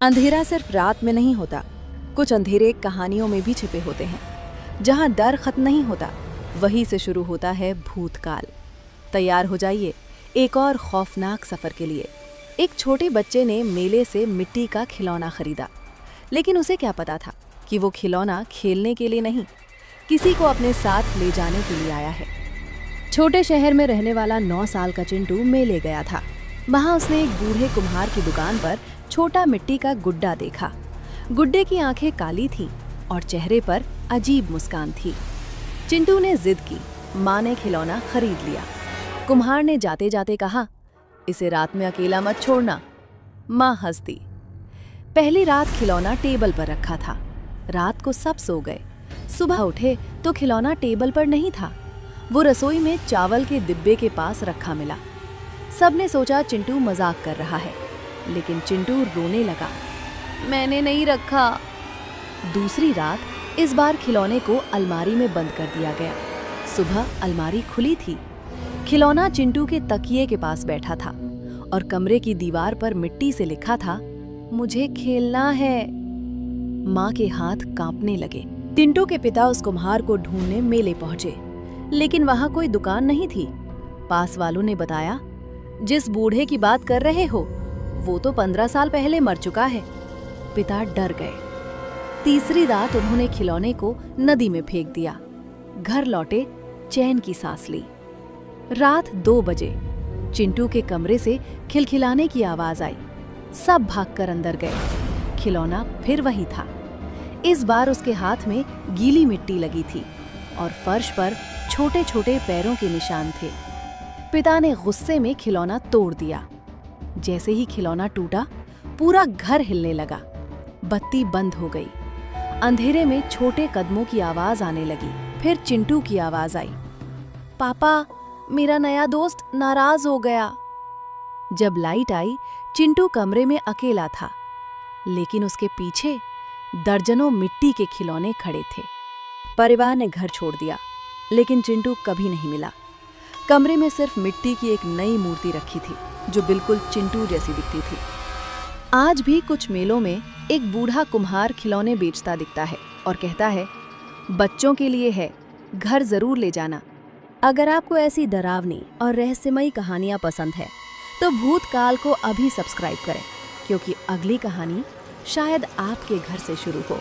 अंधेरा सिर्फ रात में नहीं होता, कुछ अंधेरे कहानियों में भी छिपे होते हैं। जहां डर खत्म नहीं होता, वहीं से शुरू होता है भूतकाल। तैयार हो जाइए एक और खौफनाक सफर के लिए। एक छोटे बच्चे ने मेले से मिट्टी का खिलौना खरीदा, लेकिन उसे क्या पता था कि वो खिलौना खेलने के लिए नहीं, किसी को अपने साथ ले जाने के लिए आया है। छोटे शहर में रहने वाला 9 साल का चिंटू मेले गया था। वहां उसने एक बूढ़े कुम्हार की दुकान पर छोटा मिट्टी का गुड्डा देखा। गुड्डे की आंखें काली थीं और चेहरे पर अजीब मुस्कान थी। चिंटू ने जिद की, माँ ने खिलौना खरीद लिया। कुम्हार ने जाते जाते कहा, इसे रात में अकेला मत छोड़ना। माँ हंस दी। पहली रात खिलौना टेबल पर रखा था। रात को सब सो गए। सुबह उठे तो खिलौना टेबल पर नहीं था। वो रसोई में चावल के डिब्बे के पास रखा मिला। सबने सोचा चिंटू मजाक कर रहा है, लेकिन चिंटू रोने लगा, मैंने नहीं रखा। दूसरी रात इस बार खिलौने को अलमारी में बंद कर दिया गया। सुबह अलमारी खुली थी। खिलौना चिंटू के तकिए के पास बैठा था और कमरे की दीवार पर मिट्टी से लिखा था, मुझे खेलना है। माँ के हाथ कांपने लगे। चिंटू के पिता उस कुम्हार को ढूंढने मेले पहुंचे, लेकिन वहां कोई दुकान नहीं थी। पास वालों ने बताया, जिस बूढ़े की बात कर रहे हो वो तो 15 साल पहले मर चुका है। पिता डर गए। तीसरी रात उन्होंने खिलौने को नदी में फेंक दिया। घर लौटे, चैन की सांस ली। रात 2 बजे चिंटू के कमरे से खिलखिलाने की आवाज आई। सब भागकर अंदर गए। खिलौना फिर वही था। इस बार उसके हाथ में गीली मिट्टी लगी थी और फर्श पर छोटे छोटे पैरों के निशान थे। पिता ने गुस्से में खिलौना तोड़ दिया। जैसे ही खिलौना टूटा, पूरा घर हिलने लगा। बत्ती बंद हो गई। अंधेरे में छोटे कदमों की आवाज आने लगी। फिर चिंटू की आवाज आई, पापा, मेरा नया दोस्त नाराज हो गया। जब लाइट आई, चिंटू कमरे में अकेला था, लेकिन उसके पीछे दर्जनों मिट्टी के खिलौने खड़े थे। परिवार ने घर छोड़ दिया, लेकिन चिंटू कभी नहीं मिला। कमरे में सिर्फ मिट्टी की एक नई मूर्ति रखी थी, जो बिल्कुल चिंटू जैसी दिखती थी। आज भी कुछ मेलों में एक बूढ़ा कुम्हार खिलौने बेचता दिखता है और कहता है, बच्चों के लिए है, घर जरूर ले जाना। अगर आपको ऐसी डरावनी और रहस्यमयी कहानियां पसंद है, तो भूतकाल को अभी सब्सक्राइब करें, क्योंकि अगली कहानी शायद आपके घर से शुरू हो।